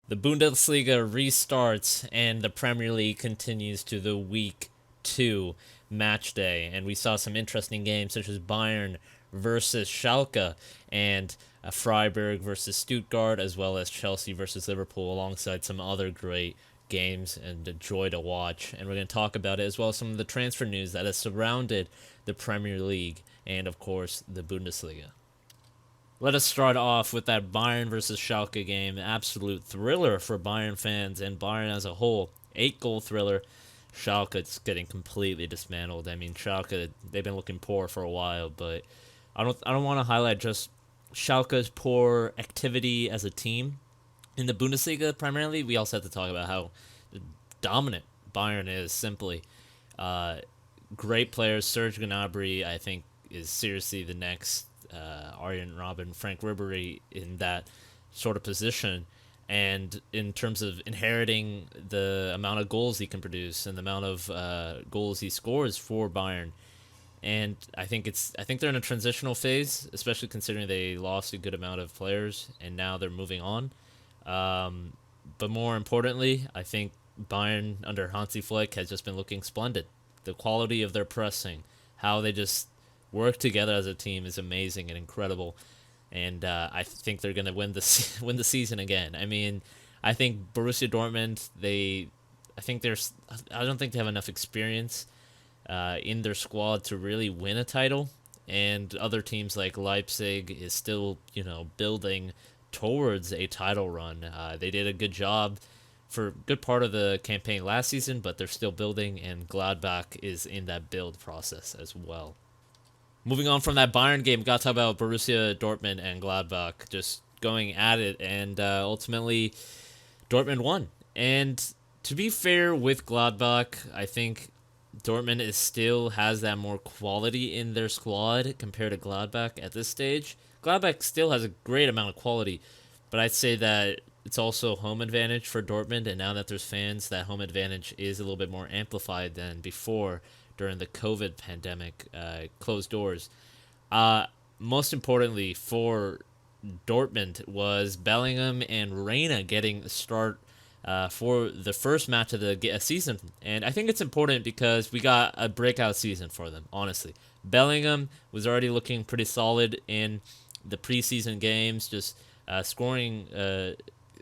The Bundesliga restarts and the Premier League continues to the week 2 match day. And we saw some interesting games such as Bayern versus Schalke and Freiburg versus Stuttgart, as well as Chelsea versus Liverpool, alongside some other great games and a joy to watch. And we're going to talk about it, as well as some of the transfer news that has surrounded the Premier League and, of course, the Bundesliga. Let us start off with that Bayern versus Schalke game. Absolute thriller for Bayern fans and Bayern as a whole. 8-goal thriller. Schalke's getting completely dismantled. I mean, Schalke, they've been looking poor for a while, but I don't want to highlight just Schalke's poor activity as a team. In the Bundesliga, primarily, we also have to talk about how dominant Bayern is, simply. Uh, Great players. Serge Gnabry, I think, is seriously the next Arjen Robben, Frank Ribery in that sort of position. And in terms of inheriting the amount of goals he can produce and the amount of goals he scores for Bayern, and I think they're in a transitional phase, especially considering they lost a good amount of players and now they're moving on. But more importantly, I think Bayern under Hansi Flick has just been looking splendid. The quality of their pressing, how they just work together as a team is amazing and incredible. And I think they're gonna win the season again. I mean, I think Borussia Dortmund, I don't think they have enough experience in their squad to really win a title. And other teams like Leipzig is still, building towards a title run. They did a good job for a good part of the campaign last season, but they're still building, and Gladbach is in that build process as well. Moving on from that Bayern game, got to talk about Borussia Dortmund and Gladbach just going at it, and ultimately Dortmund won. And to be fair with Gladbach, I think Dortmund is still has that more quality in their squad compared to Gladbach at this stage. Gladbach still has a great amount of quality, but I'd say that it's also home advantage for Dortmund, and now that there's fans, that home advantage is a little bit more amplified than before during the COVID pandemic, closed doors. Most importantly for Dortmund was Bellingham and Reina getting a start for the first match of the season. And I think it's important because we got a breakout season for them, honestly. Bellingham was already looking pretty solid in the preseason games, just scoring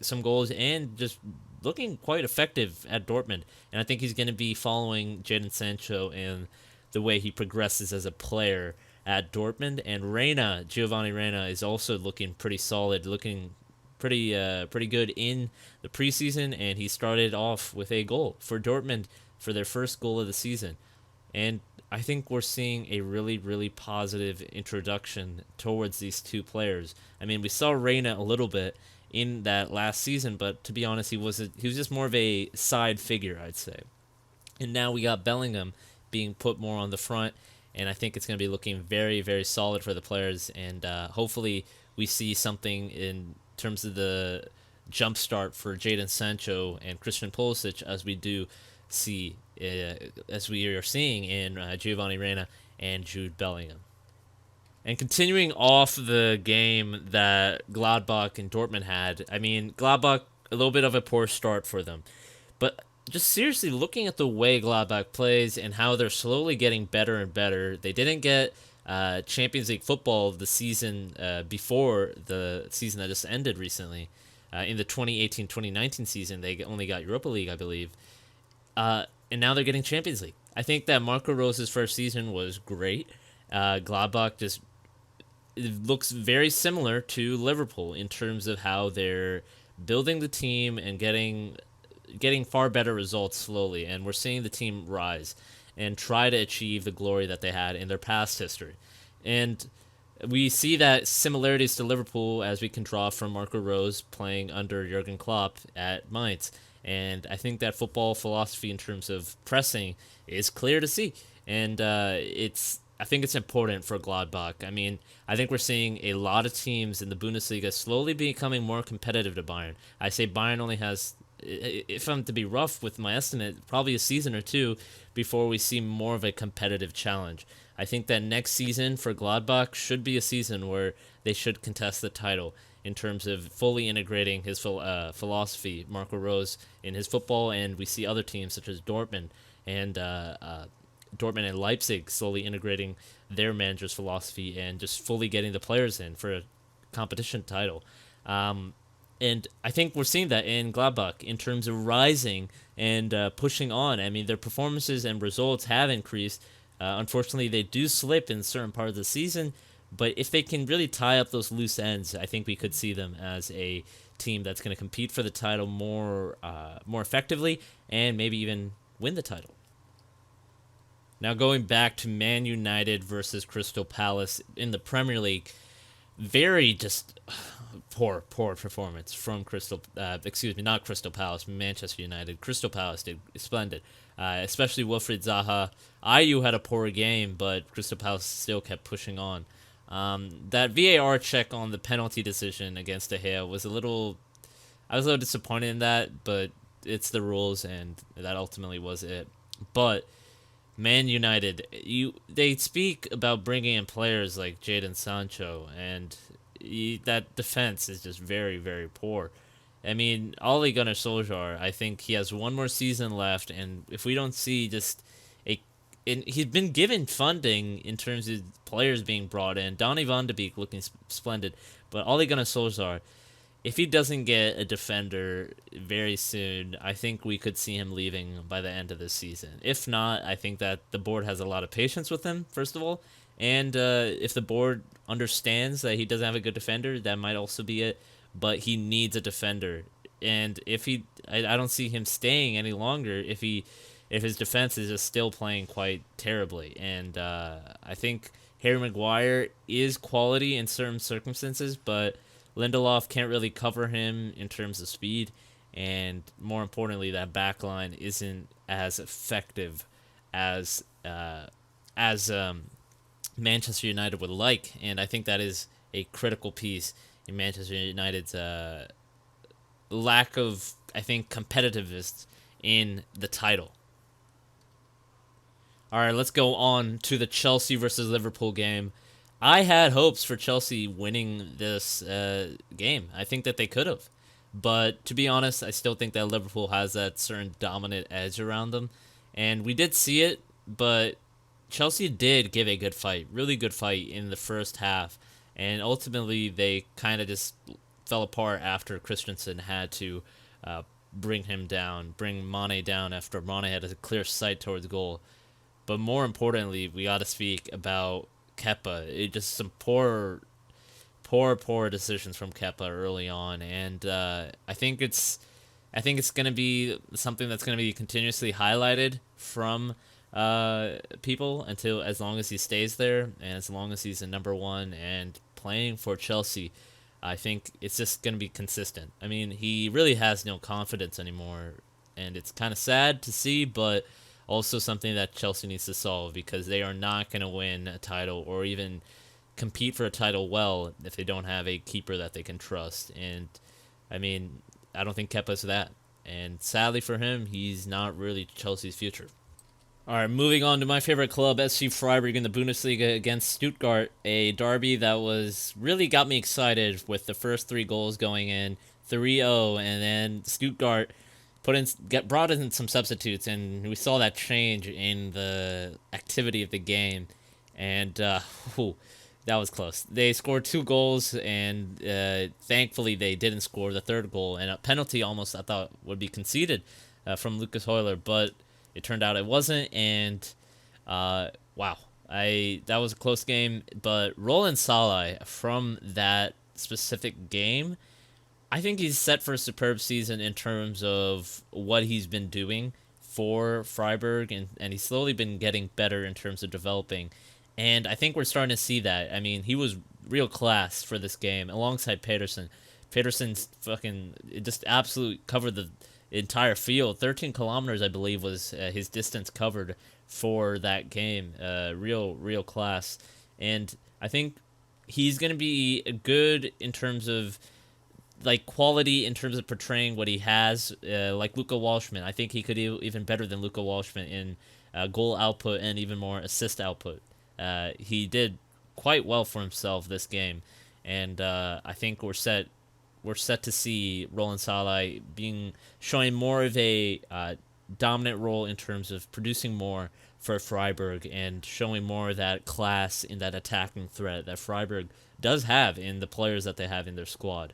some goals and just looking quite effective at Dortmund. And I think he's going to be following Jadon Sancho in the way he progresses as a player at Dortmund. And Giovanni Reina, is also looking pretty solid, looking pretty good in the preseason, and he started off with a goal for Dortmund for their first goal of the season. And I think we're seeing a really, really positive introduction towards these two players. I mean, we saw Reina a little bit in that last season, but to be honest, he was just more of a side figure, I'd say. And now we got Bellingham being put more on the front, and I think it's going to be looking very, very solid for the players. And hopefully we see something in terms of the jump start for Jadon Sancho and Christian Pulisic, as we do see, as we are seeing in Giovanni Reina and Jude Bellingham. And continuing off the game that Gladbach and Dortmund had, I mean, Gladbach, a little bit of a poor start for them. But just seriously looking at the way Gladbach plays and how they're slowly getting better and better, they didn't get Champions League football the season before the season that just ended recently. In the 2018-2019 season, they only got Europa League, I believe. And now they're getting Champions League. I think that Marco Rose's first season was great. Gladbach just looks very similar to Liverpool in terms of how they're building the team and getting far better results slowly. And we're seeing the team rise and try to achieve the glory that they had in their past history. And we see that similarities to Liverpool as we can draw from Marco Rose playing under Jurgen Klopp at Mainz. And I think that football philosophy in terms of pressing is clear to see. And I think it's important for Gladbach. I mean, I think we're seeing a lot of teams in the Bundesliga slowly becoming more competitive to Bayern. I say Bayern only has, if I'm to be rough with my estimate, probably a season or two before we see more of a competitive challenge. I think that next season for Gladbach should be a season where they should contest the title. in terms of fully integrating his philosophy, Marco Rose, in his football, and we see other teams such as and Dortmund and Leipzig slowly integrating their manager's philosophy and just fully getting the players in for a competition title. And I think we're seeing that in Gladbach in terms of rising and pushing on. I mean, their performances and results have increased. Unfortunately, they do slip in certain parts of the season, but if they can really tie up those loose ends, I think we could see them as a team that's going to compete for the title more effectively and maybe even win the title. Now going back to Man United versus Crystal Palace in the Premier League, very just poor performance from not Crystal Palace, Manchester United. Crystal Palace did splendid, especially Wilfried Zaha. Ayew had a poor game, but Crystal Palace still kept pushing on. That VAR check on the penalty decision against De Gea was I was a little disappointed in that, but it's the rules, and that ultimately was it. But Man United, they speak about bringing in players like Jadon Sancho, and that defense is just very, very poor. I mean, Ole Gunnar Solskjaer, I think he has one more season left, and if we don't see he's been given funding in terms of players being brought in. Donny van de Beek looking splendid, but Ole Gunnar Solskjaer, if he doesn't get a defender very soon, I think we could see him leaving by the end of this season. If not, I think that the board has a lot of patience with him, first of all. And if the board understands that he doesn't have a good defender, that might also be it. But he needs a defender. And I don't see him staying any longer if his defense is just still playing quite terribly. And I think Harry Maguire is quality in certain circumstances, but Lindelof can't really cover him in terms of speed, and more importantly, that back line isn't as effective as Manchester United would like, and I think that is a critical piece in Manchester United's lack of, I think, competitiveness in the title. All right, let's go on to the Chelsea versus Liverpool game. I had hopes for Chelsea winning this game. I think that they could have. But to be honest, I still think that Liverpool has that certain dominant edge around them. And we did see it, but Chelsea did give a good fight, really good fight in the first half. And ultimately, they kind of just fell apart after Christensen had to bring Mane down after Mane had a clear sight towards goal. But more importantly, we got to speak about Kepa. It just some poor decisions from Kepa early on, and I think it's going to be something that's going to be continuously highlighted from people until as long as he stays there and as long as he's a number one and playing for Chelsea. I think it's just going to be consistent. I mean, he really has no confidence anymore, and it's kind of sad to see, but also something that Chelsea needs to solve, because they are not going to win a title or even compete for a title well if they don't have a keeper that they can trust. And, I mean, I don't think Kepa's that. And sadly for him, he's not really Chelsea's future. All right, moving on to my favorite club, SC Freiburg in the Bundesliga against Stuttgart, a derby that was really got me excited with the first 3 goals going in, 3-0, and then Stuttgart brought in some substitutes, and we saw that change in the activity of the game, and that was close. They scored 2 goals, and thankfully they didn't score the 3rd goal, and a penalty almost I thought would be conceded from Lucas Heuler, but it turned out it wasn't, and that was a close game. But Roland Saleh, from that specific game, I think he's set for a superb season in terms of what he's been doing for Freiburg, and he's slowly been getting better in terms of developing. And I think we're starting to see that. I mean, he was real class for this game alongside Pedersen. Pedersen's just absolutely covered the entire field. 13 kilometers, I believe, was his distance covered for that game. Real class. And I think he's going to be good in terms of quality, in terms of portraying what he has, like Luka Walshman. I think he could do even better than Luka Walshman in goal output and even more assist output. He did quite well for himself this game, and I think we're set we're set to see Roland Salah showing more of a dominant role in terms of producing more for Freiburg and showing more of that class in that attacking threat that Freiburg does have in the players that they have in their squad.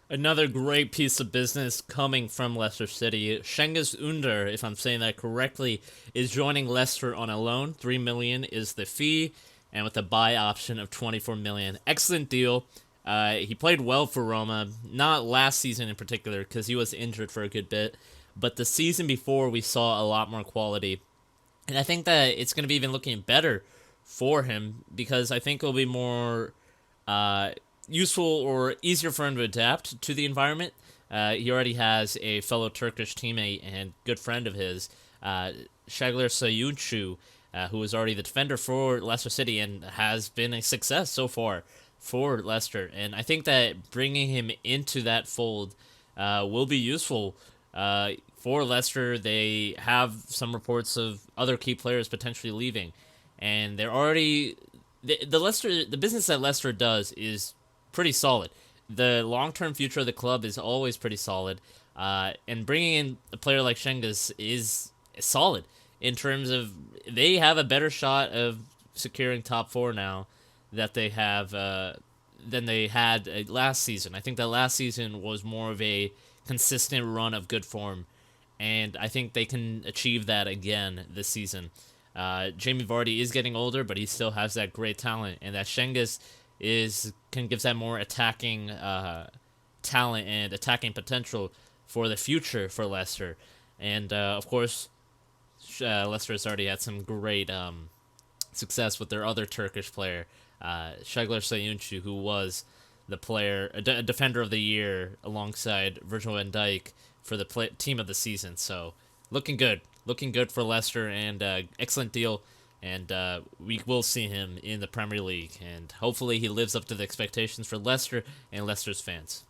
Another great piece of business coming from Leicester City. Cengiz Under, if I'm saying that correctly, is joining Leicester on a loan. $3 million is the fee, and with a buy option of $24 million. Excellent deal. He played well for Roma, not last season in particular because he was injured for a good bit, but the season before we saw a lot more quality. And I think that it's going to be even looking better for him because I think it'll be more useful or easier for him to adapt to the environment. He already has a fellow Turkish teammate and good friend of his, Şagler Sayuncu, who is already the defender for Leicester City and has been a success so far for Leicester. And I think that bringing him into that fold will be useful for Leicester. They have some reports of other key players potentially leaving, and they're already the business that Leicester does is pretty solid. The long-term future of the club is always pretty solid, and bringing in a player like Cengiz is solid in terms of they have a better shot of securing top four now that they have than they had last season. I think that last season was more of a consistent run of good form, and I think they can achieve that again this season. Jamie Vardy is getting older, but he still has that great talent, and that Cengiz gives that more attacking talent and attacking potential for the future for Leicester. And of course, Leicester has already had some great success with their other Turkish player, Şagler Sayuncu, who was the player, a defender of the year alongside Virgil van Dijk for the team of the season. So looking good for Leicester, and excellent deal. And we will see him in the Premier League, and hopefully he lives up to the expectations for Leicester and Leicester's fans.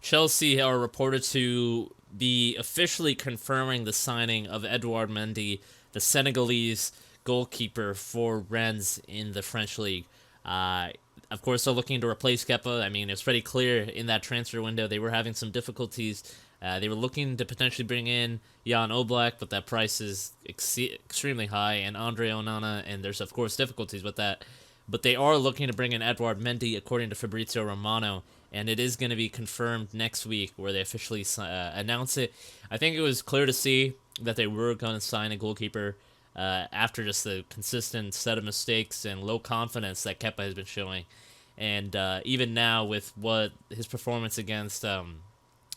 Chelsea are reported to be officially confirming the signing of Edouard Mendy, the Senegalese goalkeeper for Rennes in the French League. Of course, they're looking to replace Kepa. I mean, it's pretty clear in that transfer window they were having some difficulties. They were looking to potentially bring in Jan Oblak, but that price is extremely high, and Andre Onana, and there's, of course, difficulties with that. But they are looking to bring in Edouard Mendy, according to Fabrizio Romano, and it is going to be confirmed next week where they officially announce it. I think it was clear to see that they were going to sign a goalkeeper after just the consistent set of mistakes and low confidence that Kepa has been showing. And even now, with what his performance against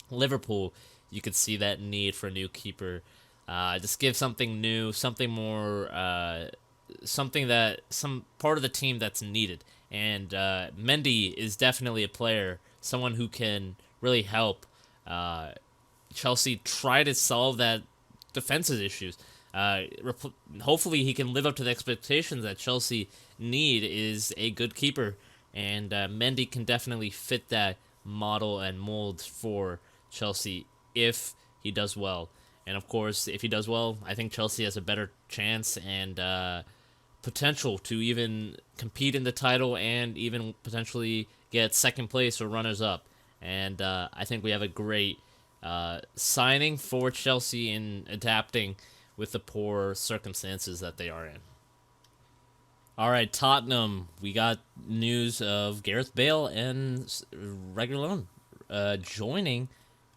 Liverpool, you could see that need for a new keeper. Just give something new, something more, something that some part of the team that's needed. And Mendy is definitely a player, someone who can really help Chelsea try to solve that defensive issues. Hopefully he can live up to the expectations that Chelsea need is a good keeper, and Mendy can definitely fit that model and mold for Chelsea if he does well. And of course, if he does well, I think Chelsea has a better chance and potential to even compete in the title and even potentially get second place or runners up. And I think we have a great signing for Chelsea in adapting with the poor circumstances that they are in. All right, Tottenham. We got news of Gareth Bale and Reguilón joining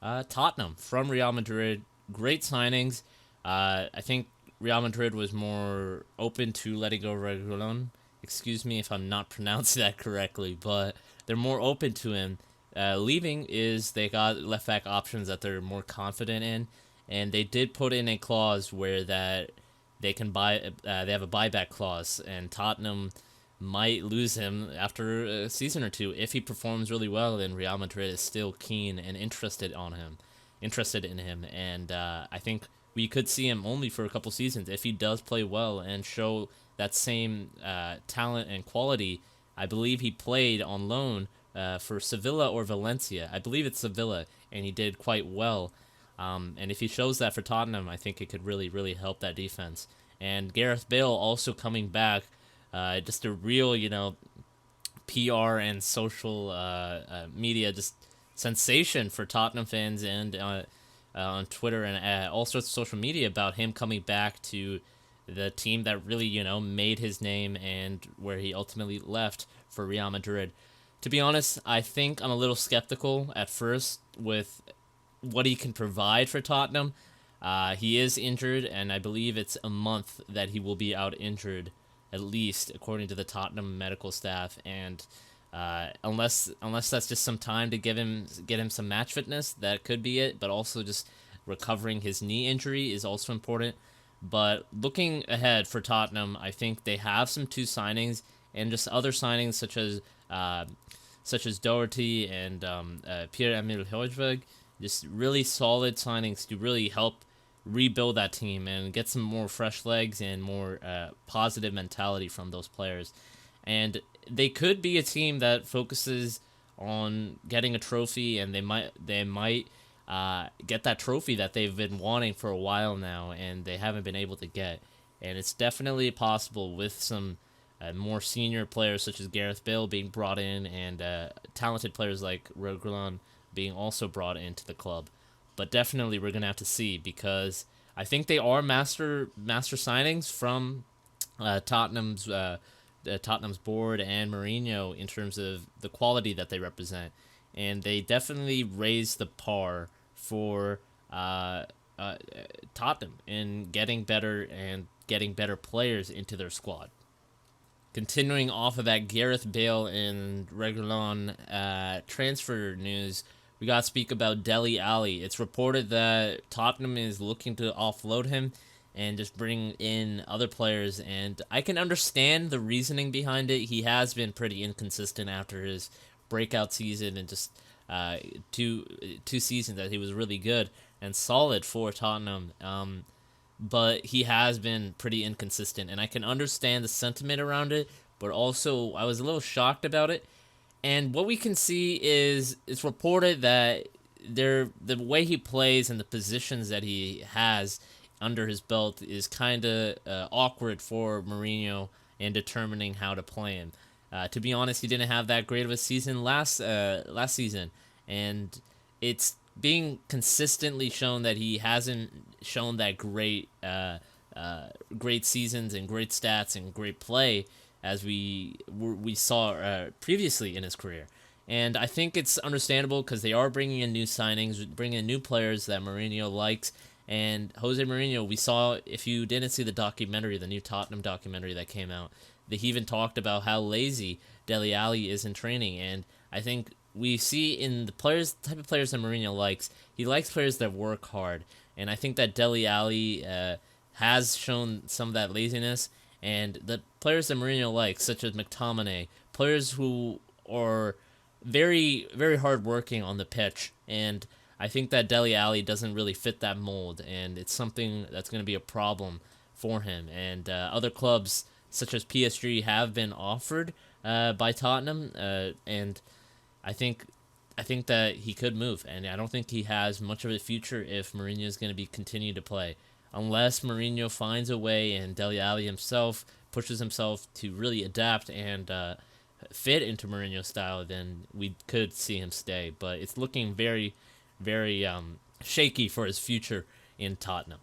Tottenham from Real Madrid. Great signings. I think Real Madrid was more open to letting go Reguilón. Excuse me if I'm not pronouncing that correctly, but they're more open to him. Leaving is they got left back options that they're more confident in, and they did put in a clause where that they can buy. They have a buyback clause, and Tottenham might lose him after a season or two if he performs really well. Then Real Madrid is still keen and interested in him, and I think we could see him only for a couple seasons if he does play well and show that same talent and quality. I believe he played on loan for Sevilla or Valencia. I believe it's Sevilla, and he did quite well. And if he shows that for Tottenham, I think it could really, really help that defense. And Gareth Bale also coming back, just a real, PR and social media just sensation for Tottenham fans and on Twitter and all sorts of social media about him coming back to the team that really, made his name and where he ultimately left for Real Madrid. To be honest, I think I'm a little skeptical at first with what he can provide for Tottenham. He is injured, and I believe it's a month that he will be out injured, at least according to the Tottenham medical staff. And unless that's just some time to get him some match fitness, that could be it. But also just recovering his knee injury is also important. But looking ahead for Tottenham, I think they have some two signings and just other signings such as Doherty and Pierre-Emile Højbjerg, just really solid signings to really help rebuild that team and get some more fresh legs and more positive mentality from those players. And they could be a team that focuses on getting a trophy, and they might get that trophy that they've been wanting for a while now, and they haven't been able to get. And it's definitely possible with some more senior players such as Gareth Bale being brought in, and talented players like Reguilon being also brought into the club. But definitely we're going to have to see, because I think they are master signings from Tottenham's board and Mourinho in terms of the quality that they represent. And they definitely raised the par for Tottenham in getting better players into their squad. Continuing off of that Gareth Bale and Reguilon transfer news, we got to speak about Dele Alli. It's reported that Tottenham is looking to offload him and just bring in other players, and I can understand the reasoning behind it. He has been pretty inconsistent after his breakout season, and just two seasons that he was really good and solid for Tottenham. But he has been pretty inconsistent, and I can understand the sentiment around it, but also I was a little shocked about it. And what we can see is it's reported that the way he plays and the positions that he has under his belt is kind of awkward for Mourinho in determining how to play him. To be honest, he didn't have that great of a season last season, and it's being consistently shown that he hasn't shown that great seasons and great stats and great play as we saw previously in his career. And I think it's understandable because they are bringing in new signings, bringing in new players that Mourinho likes. And Jose Mourinho, we saw, if you didn't see the documentary, the new Tottenham documentary that came out, that he even talked about how lazy Dele Alli is in training. And I think we see in the type of players that Mourinho likes, he likes players that work hard. And I think that Dele Alli has shown some of that laziness. And the players that Mourinho likes, such as McTominay, players who are very, very hard working on the pitch. And I think that Dele Alli doesn't really fit that mold, and it's something that's going to be a problem for him. And other clubs, such as PSG, have been offered by Tottenham, and I think that he could move. And I don't think he has much of a future if Mourinho is going to be continue to play. Unless Mourinho finds a way and Dele Alli himself pushes himself to really adapt and fit into Mourinho's style, then we could see him stay. But it's looking very, very shaky for his future in Tottenham.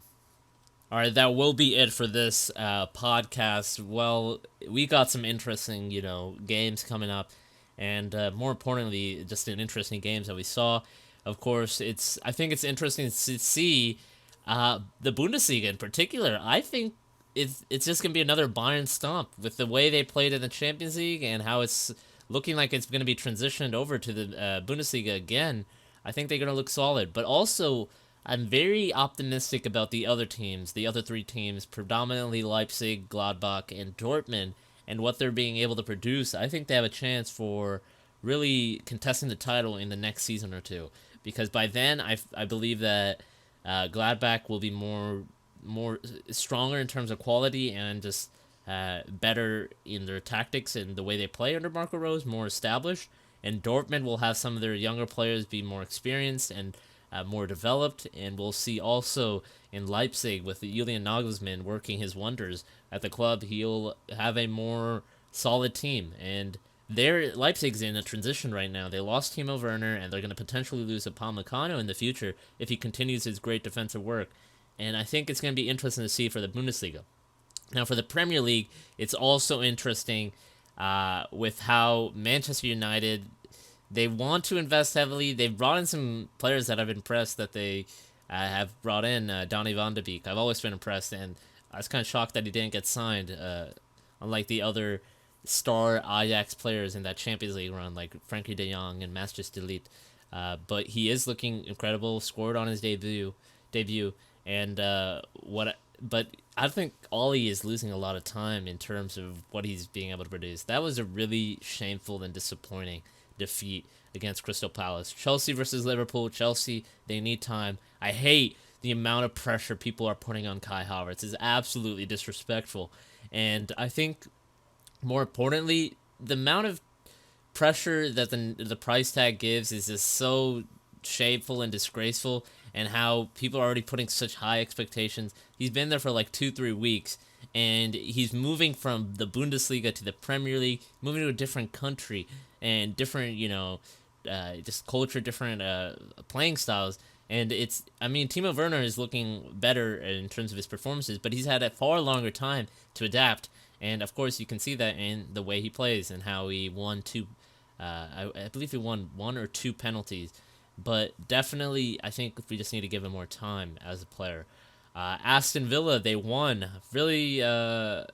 All right, that will be it for this podcast. Well, we got some interesting, games coming up, and more importantly, just an interesting games that we saw. Of course, I think it's interesting to see the Bundesliga in particular. I think it's just going to be another Bayern stomp with the way they played in the Champions League and how it's looking like it's going to be transitioned over to the Bundesliga again. I think they're going to look solid. But also, I'm very optimistic about the other teams, the other three teams, predominantly Leipzig, Gladbach, and Dortmund, and what they're being able to produce. I think they have a chance for really contesting the title in the next season or two. Because by then, I believe that Gladbach will be more stronger in terms of quality and just better in their tactics and the way they play under Marco Rose, more established. And Dortmund will have some of their younger players be more experienced and more developed. And we'll see also in Leipzig with Julian Nagelsmann working his wonders at the club, he'll have a more solid team. And Leipzig's in a transition right now. They lost Timo Werner, and they're going to potentially lose Upamecano in the future if he continues his great defensive work. And I think it's going to be interesting to see for the Bundesliga. Now, for the Premier League, it's also interesting with how Manchester United, they want to invest heavily. They've brought in some players that I've been impressed that they have brought in. Donny van de Beek. I've always been impressed, and I was kind of shocked that he didn't get signed, unlike the other star Ajax players in that Champions League run, like Frankie de Jong and Matthijs de Ligt. But he is looking incredible. Scored on his debut, and But I think Ollie is losing a lot of time in terms of what he's being able to produce. That was a really shameful and disappointing defeat against Crystal Palace. Chelsea versus Liverpool. Chelsea, they need time. I hate the amount of pressure people are putting on Kai Havertz. It's absolutely disrespectful. And I think, more importantly, the amount of pressure that the price tag gives is just so shameful and disgraceful, and how people are already putting such high expectations. He's been there for like 2-3 weeks, and he's moving from the Bundesliga to the Premier League, moving to a different country and different, just culture, different playing styles. And Timo Werner is looking better in terms of his performances, but he's had a far longer time to adapt. And of course, you can see that in the way he plays and how he won I believe he won 1 or 2 penalties. But definitely, I think we just need to give him more time as a player. Aston Villa, they won. Really, I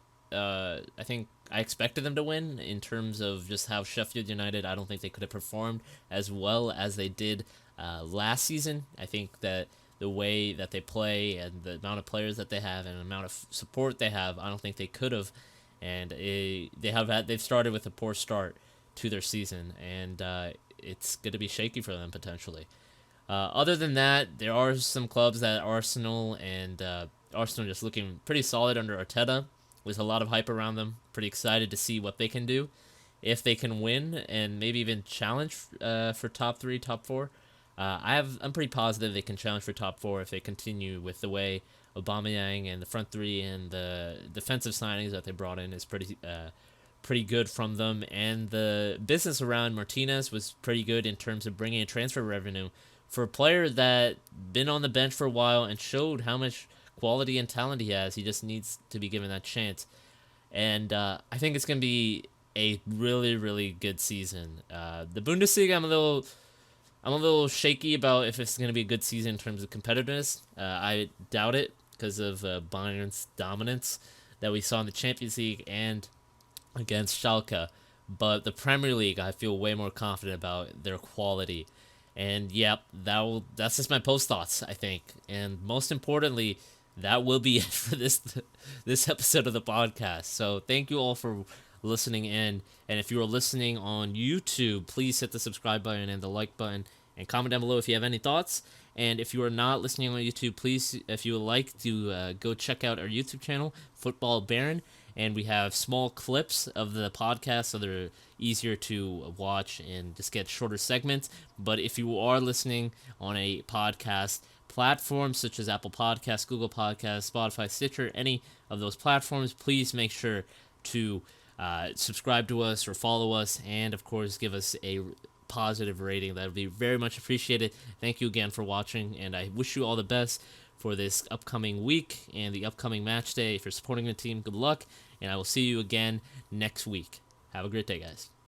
think I expected them to win in terms of just how Sheffield United, I don't think they could have performed as well as they did last season. I think that the way that they play and the amount of players that they have and the amount of support they have, I don't think they could have. And they've started with a poor start to their season, and it's going to be shaky for them potentially. Other than that, there are some clubs that Arsenal just looking pretty solid under Arteta, with a lot of hype around them. Pretty excited to see what they can do, if they can win and maybe even challenge for top 3, top 4. I'm pretty positive they can challenge for top 4 if they continue with the way Aubameyang and the front 3 and the defensive signings that they brought in is pretty good from them, and the business around Martinez was pretty good in terms of bringing in transfer revenue for a player that been on the bench for a while and showed how much quality and talent he has. He just needs to be given that chance, and I think it's gonna be a really, really good season. The Bundesliga, I'm a little shaky about if it's gonna be a good season in terms of competitiveness. I doubt it because of Bayern's dominance that we saw in the Champions League and against Schalke. But the Premier League, I feel way more confident about their quality. And yep, that's just my post thoughts, I think. And most importantly, that will be it for this episode of the podcast. So thank you all for listening in. And if you are listening on YouTube, please hit the subscribe button and the like button, and comment down below if you have any thoughts. And if you are not listening on YouTube, please, if you would like to go check out our YouTube channel, Football Baron. And we have small clips of the podcast, so they're easier to watch and just get shorter segments. But if you are listening on a podcast platform such as Apple Podcasts, Google Podcasts, Spotify, Stitcher, any of those platforms, please make sure to subscribe to us or follow us, and of course give us a positive rating. That would be very much appreciated. Thank you again for watching, and I wish you all the best for this upcoming week and the upcoming match day. If you're supporting the team, good luck, and I will see you again next week. Have a great day, guys.